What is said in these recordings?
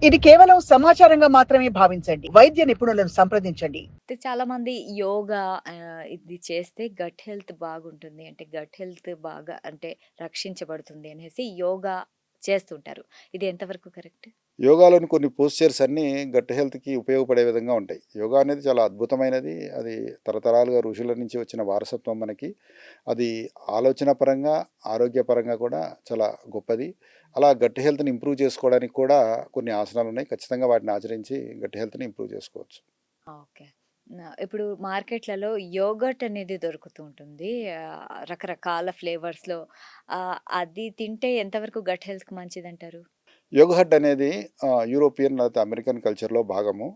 ఇది కేవలం సమాచారంగా మాత్రమే భావించండి. వైద్య నిపుణులను సంప్రదించండి. అయితే చాలామంది యోగా ఇది చేస్తే గట్ హెల్త్ బాగుంటుంది. అంటే గట్ హెల్త్ బాగా అంటే రక్షించబడుతుంది అనేసి యోగా చేస్తుంటారు. ఇది ఎంతవరకు కరెక్ట్? యోగాలోని కొన్ని పోస్చర్స్ అన్నీ గట్ హెల్త్‌కి ఉపయోగపడే విధంగా ఉంటాయి. యోగా అనేది చాలా అద్భుతమైనది. అది తరతరాలుగా ఋషుల నుంచి వచ్చిన వారసత్వం మనకి. అది ఆలోచన పరంగా, ఆరోగ్యపరంగా కూడా చాలా గొప్పది. అలా గట్ హెల్త్‌ని ఇంప్రూవ్ చేసుకోవడానికి కూడా కొన్ని ఆసనాలున్నాయి. ఖచ్చితంగా వాటిని ఆచరించి గట్ హెల్త్‌ని ఇంప్రూవ్ చేసుకోవచ్చు. ఓకే. ఇప్పుడు మార్కెట్‌లలో యోగర్ట్ అనేది దొరుకుతూ ఉంటుంది. రకరకాల ఫ్లేవర్స్‌లో అది తింటే ఎంతవరకు గట్ హెల్త్‌కి మంచిదంటారు? యోగహట్ అనేది యూరోపియన్ లేకపోతే అమెరికన్ కల్చర్‌లో భాగము.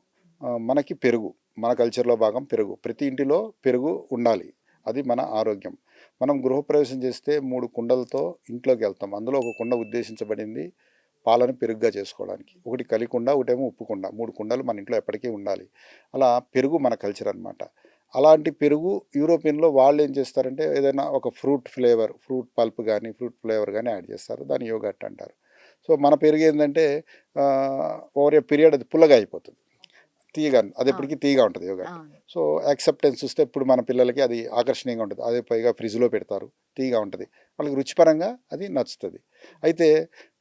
మనకి పెరుగు. మన కల్చర్‌లో భాగం పెరుగు. ప్రతి ఇంటిలో పెరుగు ఉండాలి. అది మన ఆరోగ్యం. మనం గృహప్రవేశం చేస్తే 3 కుండలతో ఇంట్లోకెళ్తాం. అందులో ఒక కుండ ఉద్దేశించబడింది పాలను పెరుగుగా చేసుకోవడానికి. ఒకటి కలికుండ, ఒకటేమో ఉప్పు కుండ. 3 కుండలు మన ఇంట్లో ఎప్పటికీ ఉండాలి. అలా పెరుగు మన కల్చర్ అనమాట. అలాంటి పెరుగు యూరోపియన్‌లో వాళ్ళేం చేస్తారంటే ఏదైనా ఒక ఫ్రూట్ ఫ్లేవర్, ఫ్రూట్ పల్ప్ గానీ, ఫ్రూట్ ఫ్లేవర్ గానీ యాడ్ చేస్తారు. దాన్ని యోగర్ట్ అంటారు. సో, మన పెరుగేందంటే ఓవర్ ఎ పీరియడ్ అది పుల్లగా అయిపోతుంది. తీయగా అవును. అదెప్పటికి తీయగా ఉంటది యోగర్ట్. అవును. సో, యాక్సెప్టెన్స్ చూస్తే ఇప్పుడు మన పిల్లలకి అది ఆకర్షణీయంగా ఉంటది. అదే పైగా ఫ్రిడ్జ్‌లో పెడతారు. తీయగా ఉంటది. వాళ్ళకి రుచిపరంగా అది నచ్చుతది. అయితే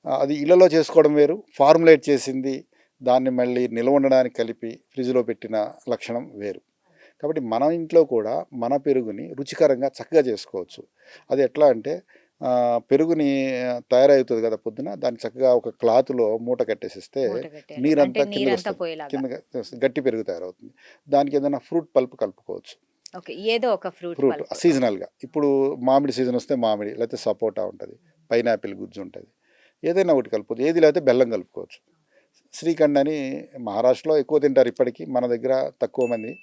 అది ఇళ్లలో చేసుకోవడం వేరు. ఫార్ములేట్ చేసింది దాన్ని మళ్ళీ నిల్వ ఉండడానికి కలిపి ఫ్రిడ్జ్‌లో పెట్టిన లక్షణం వేరు. కాబట్టి మన ఇంట్లో కూడా మన పెరుగుని రుచికరంగా చక్కగా చేసుకోవచ్చు. అది ఎట్లా అంటే పెరుగుని తయారవుతది కదా పొద్దున, దాన్ని చక్కగా ఒక క్లాత్‌లో మూట కట్టేసిస్తే మూట కట్టేయాలి. అంటే నీరంతా నీరంతా కిందకొస్తది. పోయేలాగా. కిందకి గట్టి పెరుగు తయారవుతుంది. దానికి ఏదైనా ఫ్రూట్ పల్ప్ కలుపుకోవచ్చు. ఓకే. ఏదో ఒక ఫ్రూట్ ఫ్రూట్ పల్ప్. ఓకే. సీజనల్‌గా. ఇప్పుడు మామిడి సీజన్ వస్తే మామిడి, లేకపోతే సపోటా ఉంటది. పైనాపిల్ గుజ్జు ఉంటది. ఏదైనా ఒకటి కలుపుకోవచ్చు. ఏది లేకపోతే బెల్లం కలుపుకోవచ్చు. శ్రీఖండ్ అని మహారాష్ట్రలో ఎక్కువ తింటారు ఇప్పటికి. మన దగ్గర తక్కువ మంది.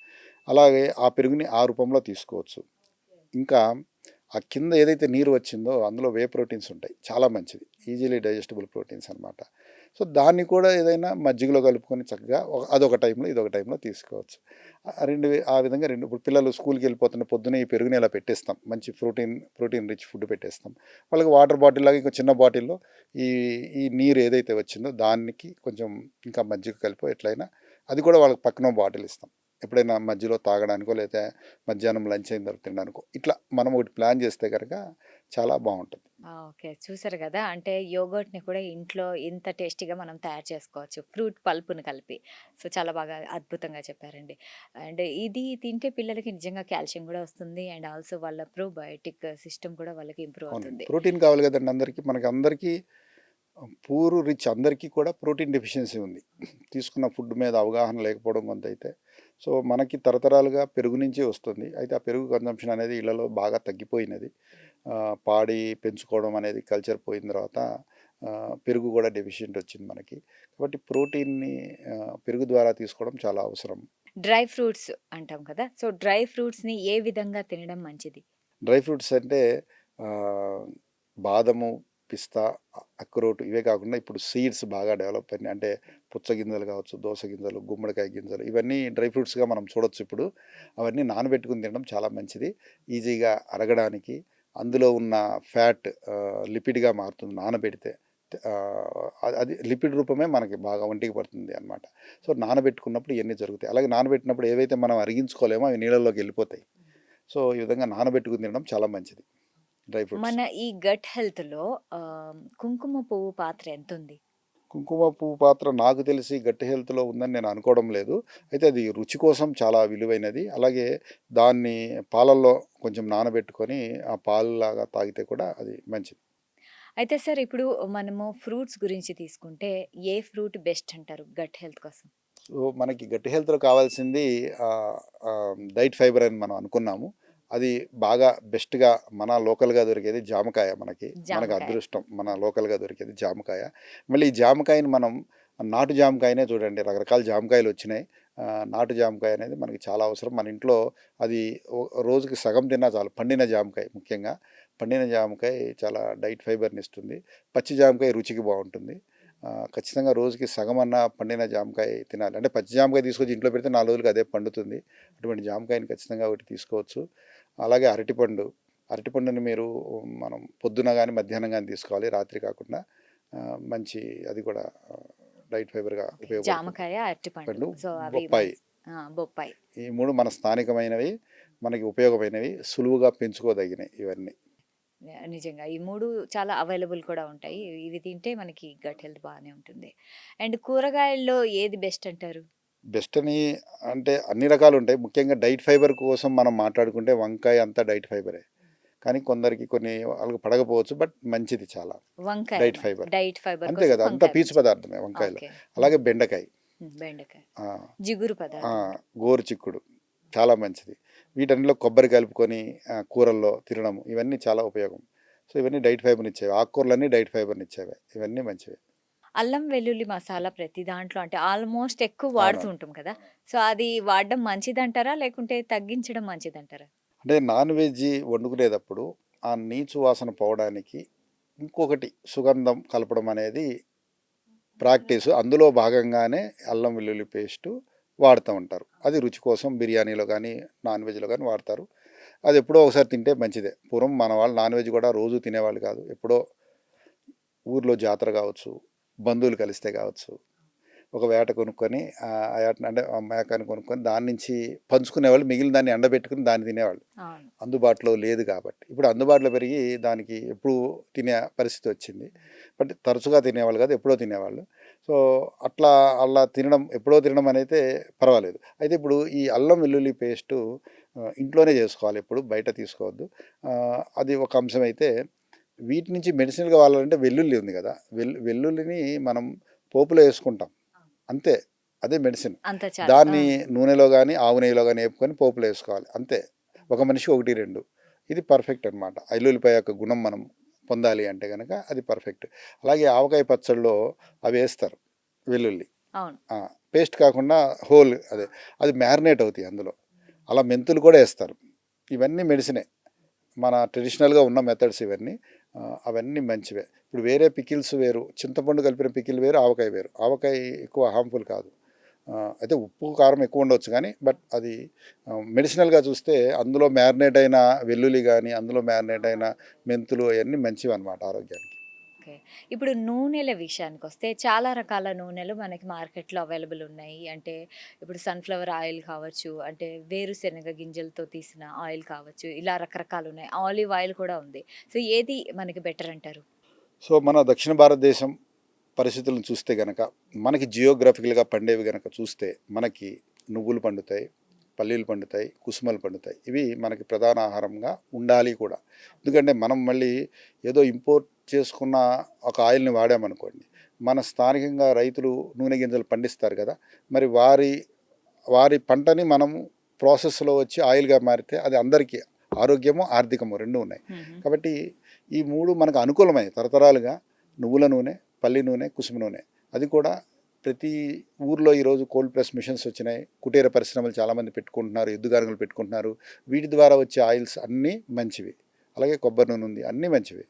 అలాగే ఆ పెరుగుని ఆ రూపంలో తీసుకోవచ్చు. ఇంకా ఆ కింద ఏదైతే నీరు వచ్చిందో అందులో వే ప్రోటీన్స్ ఉంటాయి. చాలా మంచిది. ఈజీలీ డైజెస్టిబుల్ ప్రోటీన్స్ అనమాట. సో, దాన్ని కూడా ఏదైనా మజ్జిగలో కలుపుకొని చక్కగా అదొక టైంలో, ఇదొక టైంలో తీసుకోవచ్చు. 2 ఆ విధంగా 2 ఇప్పుడు పిల్లలు స్కూల్‌కి వెళ్ళిపోతున్న పొద్దున్నే ఈ పెరుగుని ఇలా పెట్టేస్తాం. మంచి ప్రోటీన్ రిచ్ ఫుడ్ పెట్టేస్తాం. వాళ్ళకి వాటర్ బాటిల్ లాగా ఇంకో చిన్న బాటిల్‌లో ఈ ఈ నీరు ఏదైతే వచ్చిందో దానికి కొంచెం ఇంకా మజ్జిగ కలిపో ఎట్లయినా అది కూడా వాళ్ళకి పక్కనో బాటిల్ ఇస్తాం. ఎప్పుడైనా మధ్యలో తాగడానికో లేతే మధ్యాహ్నం లంచ్ అయిన తర్వాత తినడానికో ఇట్లా మనం ఒకటి ప్లాన్ చేస్తే గనక చాలా బావుంటుంది. ఓకే. చూసారు గదా! అంటే యోగర్ట్‌ని కూడా ఇంట్లో ఇంత టేస్టీగా మనం తయారు చేసుకోవచ్చు. ఫ్రూట్ పల్ప్‌ని కలిపి. సో, చాలా బాగా అద్భుతంగా చెప్పారండి. అండ్ ఇది తింటే పిల్లలకి నిజంగా కాల్షియం గూడా వస్తుంది. అండ్ ఆల్సో వాళ్ళ ప్రోబయోటిక్ సిస్టమ్ కూడా వాళ్ళకి ఇంప్రూవ్ అవునండి. అవుతుంది. ప్రోటీన్ కావాలి కదండీ అందరికీ. మనకందరికీ పూర్ రిచ్ అందరికీ కూడా ప్రోటీన్ డెఫిషియన్సీ ఉంది. తీసుకున్న ఫుడ్ మీద అవగాహన లేకపోవడం కొంతైతే. సో, మనకి తరతరాలుగా పెరుగు నుంచే వస్తుంది. అయితే ఆ పెరుగు కన్జంప్షన్ అనేది ఇళ్లలో బాగా తగ్గిపోయినది. పాడి పెంచుకోవడం అనేది కల్చర్ పోయిన తర్వాత పెరుగు కూడా డెఫిషియెంట్ వచ్చింది మనకి. కాబట్టి ప్రోటీన్‌ని పెరుగు ద్వారా తీసుకోవడం చాలా అవసరం. డ్రై ఫ్రూట్స్ అంటాం కదా! సో, డ్రై ఫ్రూట్స్‌ని ఏ విధంగా తినడం మంచిది? డ్రై ఫ్రూట్స్ అంటే ఆహ్, బాదము, పిస్తా, అక్రోట్ ఇవే కాకుండా ఇప్పుడు సీడ్స్ బాగా డెవలప్ అయినాయి. అంటే పుచ్చగింజలు కావచ్చు, దోస గింజలు, గుమ్మడికాయ గింజలు ఇవన్నీ డ్రై ఫ్రూట్స్‌గా మనం చూడొచ్చు ఇప్పుడు. అవన్నీ నానబెట్టుకొని తినడం చాలా మంచిది. ఈజీగా అరగడానికి, అందులో ఉన్న ఫ్యాట్ లిపిడ్‌గా మారుతుంది నానబెడితే. అది లిపిడ్ రూపమే మనకి బాగా ఒంటికి పడుతుంది అనమాట. సో, నానబెట్టుకున్నప్పుడు ఇయన్నీ జరుగుతాయి. అలాగే నానబెట్టినప్పుడు ఏవైతే మనం అరిగించుకోలేమో అవి నీళ్ళలోకి వెళ్ళిపోతాయి. సో, ఈ విధంగా నానబెట్టుకొని తినడం చాలా మంచిది డ్రై ఫ్రూట్స్. మన ఈ గట్ హెల్త్‌లో కుంకుమ పువ్వు పాత్ర ఎంతుంది? కుంకుమ పువ్వు పాత్ర నాకు తెలిసి గట్టి హెల్త్‌లో ఉందని నేను అనుకోవడం లేదు. అయితే అది రుచి కోసం చాలా విలువైనది. అలాగే దాన్ని పాలల్లో కొంచెం నానబెట్టుకొని ఆ పాలులాగా తాగితే కూడా అది మంచిది. అయితే సార్ ఇప్పుడు మనము ఫ్రూట్స్ గురించి తీసుకుంటే ఏ ఫ్రూట్ బెస్ట్ అంటారు గట్ హెల్త్ కోసం? సో, మనకి గట్టి హెల్త్‌లో కావాల్సింది డైట్ ఫైబర్ అని మనం అనుకున్నాము. అది బాగా బెస్ట్‌గా మన లోకల్‌గా దొరికేది జామకాయ మనకి. మనకు జామకాయ. అదృష్టం. మన లోకల్‌గా దొరికేది జామకాయ. మళ్ళీ ఈ జామకాయని మనం నాటు జామకాయనే చూడండి రకరకాల జామకాయలొచ్చినాయి. నాటు జామకాయ అనేది మనకి చాలా అవసరం. మన ఇంట్లో అది రోజుకి సగం తిన్నా చాలు. పండిన జామకాయ ముఖ్యంగా. పండిన జామకాయ చాలా డైట్ ఫైబర్‌నిస్తుంది. పచ్చి జామకాయ రుచికి బావుంటుంది. ఖచ్చితంగా రోజుకి సగమన్నా పండిన జామకాయ తినాలి. అంటే పచ్చి జామకాయ తీసుకొచ్చి ఇంట్లో పెడితే 4 రోజులకి అదే పండుతుంది. అటువంటి జామకాయని ఖచ్చితంగా ఒకటి తీసుకోవచ్చు. అలాగే అరటిపండు. అరటిపండుని మీరు మనం పొద్దున గాని, మధ్యాహ్నం గాని తీసుకోవాలి. రాత్రి కాకుండా మంచి అది కూడా డైట్ ఫైబర్గా ఉపయోగపడుతుంది. జామకాయ, అరటిపండు. పండు, సో, అవి బొప్పాయి, బొప్పాయి. ఈ 3 మన స్థానికమైనవి, మనకి ఉపయోగమైనవి, సులువుగా పెంచుకోదగినవి ఇవన్నీ. నిజంగా ఈ 3 చాలా అవైలబుల్ కూడా ఉంటాయి. ఇవి తింటే మనకి గట్ హెల్త్ బాగానే ఉంటుంది. అండ్ కూరగాయల్లో ఏది బెస్ట్ అంటారు? బెస్ట్ అని అంటే అన్ని రకాలు ఉంటాయి. ముఖ్యంగా డైట్ ఫైబర్ కోసం మనం మాట్లాడుకుంటే వంకాయ అంతా డైట్ ఫైబరే. కానీ కొందరికి కొన్ని వాళ్ళకి పడకపోవచ్చు. బట్ మంచిది చాలా వంకాయ డైట్ ఫైబర్. డైట్ ఫైబర్ అంతే కోసం కదా, అంతా వంకాయ పీచు మంచిది. పదార్థమే వంకాయలో. ఓకే. అలాగే బెండకాయ, బెండకాయ ఆ, జిగురు ఆ, పదార్థం. గోరు చిక్కుడు చాలా మంచిది. వీటన్నిటిలో కొబ్బరి కలుపుకొని కూరల్లో తినడం ఇవన్నీ చాలా ఉపయోగం. సో ఇవన్నీ డైట్ ఫైబర్ని ఇచ్చేవి. ఆకుకూరలన్నీ డైట్ ఫైబర్ని ఇచ్చేవి. ఇవన్నీ మంచివి. అల్లం వెల్లుల్లి మసాలా ప్రతి దాంట్లో అంటే ఆల్మోస్ట్ ఎక్కువ వాడుతూ అవునవును. ఉంటాం కదా! సో, అది వాడడం మంచిదంటారా? లేకుంటే తగ్గించడం మంచిదంటారా? అంటే నాన్ వెజ్ వండుకునేటప్పుడు ఆ నీచు వాసన పోవడానికి ఇంకొకటి సుగంధం కలపడం అనేది ప్రాక్టీస్. అందులో భాగంగానే అల్లం వెల్లుల్లి పేస్టు వాడుతూ ఉంటారు. అది రుచి కోసం బిర్యానీలో కానీ నాన్ వెజ్లో కానీ వాడతారు. అది ఎప్పుడో ఒకసారి తింటే మంచిదే. పూర్వం మన వాళ్ళు నాన్ వెజ్ కూడా రోజు తినేవాళ్ళు కాదు. ఎప్పుడో ఊర్లో జాతర కావచ్చు, బంధువులు కలిస్తే కావచ్చు, ఒక వేట కొనుక్కొని ఆ వేటని అంటే ఆ మేకని కొనుక్కొని దాని నుంచి పంచుకునేవాళ్ళు. మిగిలిన దాన్ని ఎండబెట్టుకుని దాన్ని తినేవాళ్ళు. అవును. అందుబాటులో లేదు కాబట్టి. ఇప్పుడు అందుబాటులో పెరిగి దానికి ఎప్పుడు తినే పరిస్థితి వచ్చింది. బట్ తరచుగా తినేవాళ్ళు కాదు, ఎప్పుడో తినేవాళ్ళు. సో అట్లా అలా తినడం, ఎప్పుడో తినడం అనేది పర్వాలేదు. అయితే ఇప్పుడు ఈ అల్లం వెల్లుల్లి పేస్టు ఇంట్లోనే చేసుకోవాలి, ఎప్పుడు బయట తీసుకోవద్దు. అది ఒక అంశం అయితే, వీటి నుంచి మెడిసిన్గా వాడాలంటే వెల్లుల్లి ఉంది కదా, వెల్లుల్లిని మనం పోపులో వేసుకుంటాం అంతే, అదే మెడిసిన్. అంత చాలు. దాన్ని నూనెలో కానీ ఆవు నెయ్యిలో కానీ వేపుకొని పోపులో వేసుకోవాలి అంతే. ఒక మనిషికి 1, 2 ఇది పర్ఫెక్ట్ అనమాట. ఎల్లుల్లిపాయ యొక్క గుణం మనం పొందాలి అంటే కనుక అది పర్ఫెక్ట్. అలాగే ఆవకాయ పచ్చళ్ళలో అవి వేస్తారు వెల్లుల్లి, అవును. పేస్ట్ కాకుండా హోల్ అదే, అది మ్యారినేట్ అవుతాయి అందులో. అలా మెంతులు కూడా వేస్తారు. ఇవన్నీ మెడిసినే, మన ట్రెడిషనల్గా ఉన్న మెథడ్స్ ఇవన్నీ. అవన్నీ మంచివే. ఇప్పుడు వేరే పికిల్స్ వేరు, చింతపండు కలిపిన పికిల్ వేరు, ఆవకాయ వేరు. ఆవకాయ ఎక్కువ హార్మ్ఫుల్ కాదు. అయితే ఉప్పు కారం ఎక్కువ ఉండవచ్చు కానీ, బట్ అది మెడిసినల్గా చూస్తే అందులో మ్యారినేట్ అయిన వెల్లుల్లి కానీ, అందులో మ్యారినేట్ అయిన మెంతులు అవన్నీ మంచివి అన్నమాట ఆరోగ్యానికి. ఓకే. ఇప్పుడు నూనెల విషయానికొస్తే చాలా రకాల నూనెలు మనకి మార్కెట్‌లో అవైలబుల్ ఉన్నాయి. అంటే ఇప్పుడు సన్‌ఫ్లవర్ ఆయిల్ కావచ్చు, అంటే వేరుశెనగ గింజలతో తీసిన ఆయిల్ కావచ్చు, ఇలా రకరకాలున్నాయి. ఆలివ్ ఆయిల్ కూడా ఉంది. సో, ఏది మనకి బెటర్ అంటారు? సో మన దక్షిణ భారతదేశం పరిస్థితులను చూస్తే గనక, మనకి జియోగ్రఫికల్గా పండేవి గనక చూస్తే, మనకి నువ్వులు పండుతాయి, పల్లీలు పండుతాయి, కుసుమలు పండుతాయి. ఇవి మనకి ప్రధాన ఆహారంగా ఉండాలి కూడా. ఎందుకంటే మనం మళ్ళీ ఏదో ఇంపోర్ట్ చేసుకున్న ఒక ఆయిల్ని వాడామనుకోండి, మన స్థానికంగా రైతులు నూనె గింజలు పండిస్తారు కదా, మరి వారి పంటని మనం ప్రాసెస్లో వచ్చి ఆయిల్గా మారితే అది అందరికీ ఆరోగ్యము ఆర్థికము రెండు ఉన్నాయి. హుహు. కాబట్టి ఈ 3 మనకు అనుకూలమై తరతరాలుగా నువ్వుల నూనె, పల్లి నూనె, కుసుమ నూనె. అది కూడా ప్రతి ఊర్లో ఈరోజు కోల్డ్ ప్రెస్ మిషన్స్ వచ్చినాయి. కుటీర పరిశ్రమలు చాలామంది పెట్టుకుంటున్నారు, ఎద్దుగానుగలు పెట్టుకుంటున్నారు. వీటి ద్వారా వచ్చే ఆయిల్స్ అన్నీ మంచివి. అలాగే కొబ్బరి నూనె ఉంది, అన్నీ మంచివి.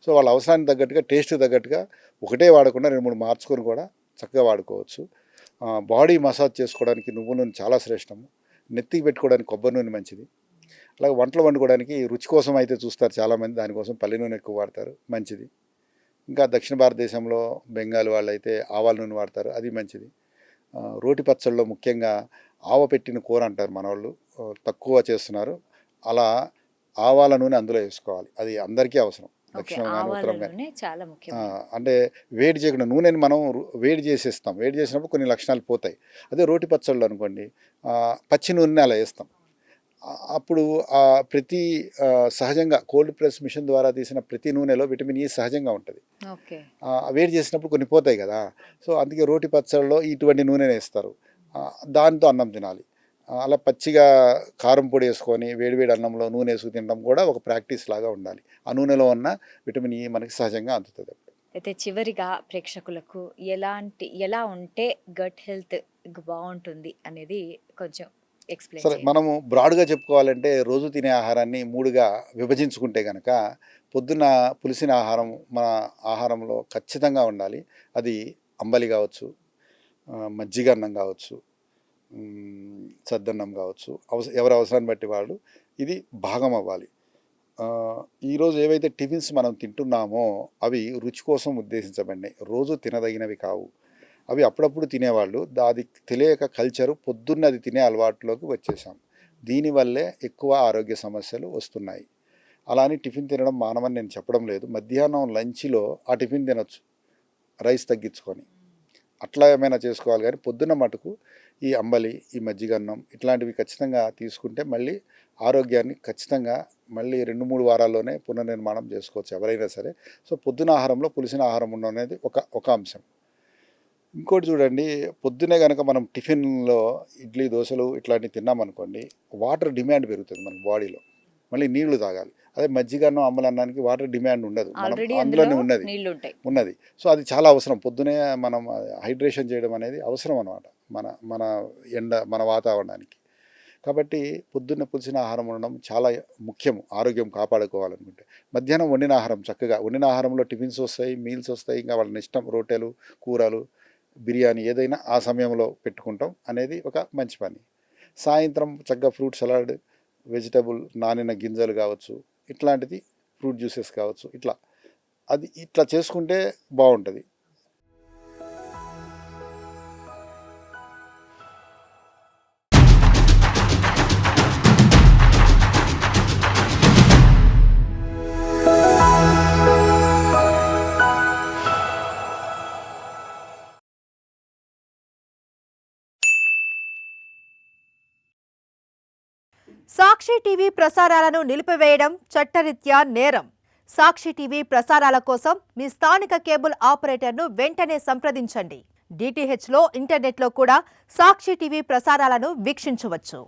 సో వాళ్ళ అవసరానికి తగ్గట్టుగా, టేస్ట్కి తగ్గట్టుగా ఒకటే వాడకుండా 2, 3 మార్చుకొని కూడా చక్కగా వాడుకోవచ్చు. బాడీ మసాజ్ చేసుకోవడానికి నువ్వుల నూనె చాలా శ్రేష్టము. నెత్తికి పెట్టుకోవడానికి కొబ్బరి నూనె మంచిది. అలాగే వంటలు వండుకోవడానికి రుచి కోసం అయితే చూస్తారు చాలామంది, దానికోసం పల్లి నూనె ఎక్కువ వాడతారు, మంచిది. ఇంకా దక్షిణ భారతదేశంలో బెంగాల్ వాళ్ళు అయితే ఆవాల నూనె వాడతారు, అది మంచిది. రోటి పచ్చళ్ళలో ముఖ్యంగా ఆవ పెట్టిన కూర అంటారు మన వాళ్ళు, తక్కువ చేస్తున్నారు. అలా ఆవాల నూనె అందులో వేసుకోవాలి, అది అందరికీ అవసరం, ఓకే. దక్షిణం కానీ ఆవాల ఉత్తరం కానీ. నూనె చాలా ముఖ్యమైనది. అంటే వేడి చేయకుండా నూనెని మనం వేడి చేసేస్తాం. వేడి చేసినప్పుడు కొన్ని లక్షణాలు పోతాయి. అదే రోటి పచ్చళ్ళు అనుకోండి, పచ్చి నూనెని అలా వేస్తాం. అప్పుడు ప్రతి సహజంగా కోల్డ్ ప్రెస్ మిషన్ ద్వారా తీసిన ప్రతి నూనెలో విటమిన్ ఈ సహజంగా ఉంటుంది. ఓకే. వేడి చేసినప్పుడు కొన్ని పోతాయి కదా, సో అందుకే రోటి పచ్చళ్ళలో ఇటువంటి నూనెని వేస్తారు. దాంతో అన్నం తినాలి. అలా పచ్చిగా కారం పొడి వేసుకొని వేడివేడి అన్నంలో నూనె వేసుకు తినడం కూడా ఒక ప్రాక్టీస్ లాగా ఉండాలి. ఆ నూనెలో ఉన్న విటమిన్ ఈ మనకి సహజంగా అందుతుంది. అయితే చివరిగా ప్రేక్షకులకు ఎలా ఉంటే గట్ హెల్త్ బావుంటుంది అనేది కొంచెం ఎక్స్‌ప్లెయిన్ సరే, చేయండి. మనము బ్రాడ్గా చెప్పుకోవాలంటే రోజు తినే ఆహారాన్ని 3గా విభజించుకుంటే కనుక, పొద్దున్న పులిసిన ఆహారం మన ఆహారంలో ఖచ్చితంగా ఉండాలి. అది అంబలి కావచ్చు, మజ్జిగ అన్నం కావచ్చు, సద్దన్నం కావచ్చు, ఎవరి అవసరాన్ని బట్టి వాళ్ళు ఇది భాగం అవ్వాలి. ఈరోజు ఏవైతే టిఫిన్స్ మనం తింటున్నామో అవి రుచి కోసం ఉద్దేశించబడినాయి, రోజు తినదగినవి కావు. అవి అప్పుడప్పుడు తినేవాళ్ళు. అది తెలియక కల్చరు పొద్దున్న అది తినే అలవాటులోకి వచ్చేసాం. దీనివల్లే ఎక్కువ ఆరోగ్య సమస్యలు వస్తున్నాయి. అలా అని టిఫిన్ తినడం మానమని నేను చెప్పడం లేదు. మధ్యాహ్నం లంచ్లో ఆ టిఫిన్ తినొచ్చు రైస్ తగ్గించుకొని, అట్లా ఏమైనా చేసుకోవాలి. కానీ పొద్దున్న మటుకు ఈ అంబలి, ఈ మజ్జిగన్నం ఇట్లాంటివి ఖచ్చితంగా తీసుకుంటే మళ్ళీ ఆరోగ్యాన్ని ఖచ్చితంగా మళ్ళీ 2-3 వారాల్లోనే పునర్నిర్మాణం చేసుకోవచ్చు ఎవరైనా సరే. సో పొద్దున ఆహారంలో పులిసిన ఆహారం ఉండడం అనేది ఒక అంశం. ఇంకోటి చూడండి, పొద్దునే కనుక మనం టిఫిన్లో ఇడ్లీ, దోశలు ఇట్లాంటివి తిన్నామనుకోండి, వాటర్ డిమాండ్ పెరుగుతుంది మన బాడీలో. మళ్ళీ నీళ్లు తాగాలి. అదే మజ్జిగన్నం, అంబలన్నానికి వాటర్ డిమాండ్ ఉండదు, ఆల్రెడీ అందులోనే నీళ్లు ఉన్నది. సో అది చాలా అవసరం. పొద్దునే మనం హైడ్రేషన్ చేయడం అనేది అవసరం అన్నమాట మన మన వాతావరణానికి. కాబట్టి పొద్దున్న పులిసిన ఆహారం ఉండడం చాలా ముఖ్యం ఆరోగ్యం కాపాడుకోవాలనుకుంటే. మధ్యాహ్నం వండిన ఆహారం, చక్కగా వండిన ఆహారంలో టిఫిన్స్ వస్తాయి, మీల్స్ వస్తాయి, ఇంకా వాళ్ళని ఇష్టం రొట్టెలు, కూరలు, బిర్యానీ ఏదైనా ఆ సమయంలో పెట్టుకుంటాం అనేది ఒక మంచి పని. సాయంత్రం చక్కగా ఫ్రూట్ సలాడ్, వెజిటబుల్ నానిన గింజలు కావచ్చు, ఇట్లాంటిది ఫ్రూట్ జ్యూసెస్ కావచ్చు, ఇట్లా చేసుకుంటే బాగుంటుంది. సాక్షి టీవీ ప్రసారాలను నిలిపివేయడం చట్టరీత్యా నేరం. సాక్షి టీవీ ప్రసారాల కోసం మీ స్థానిక కేబుల్ ఆపరేటర్ను వెంటనే సంప్రదించండి. DTHలో, ఇంటర్నెట్లో కూడా సాక్షి టీవీ ప్రసారాలను వీక్షించవచ్చు.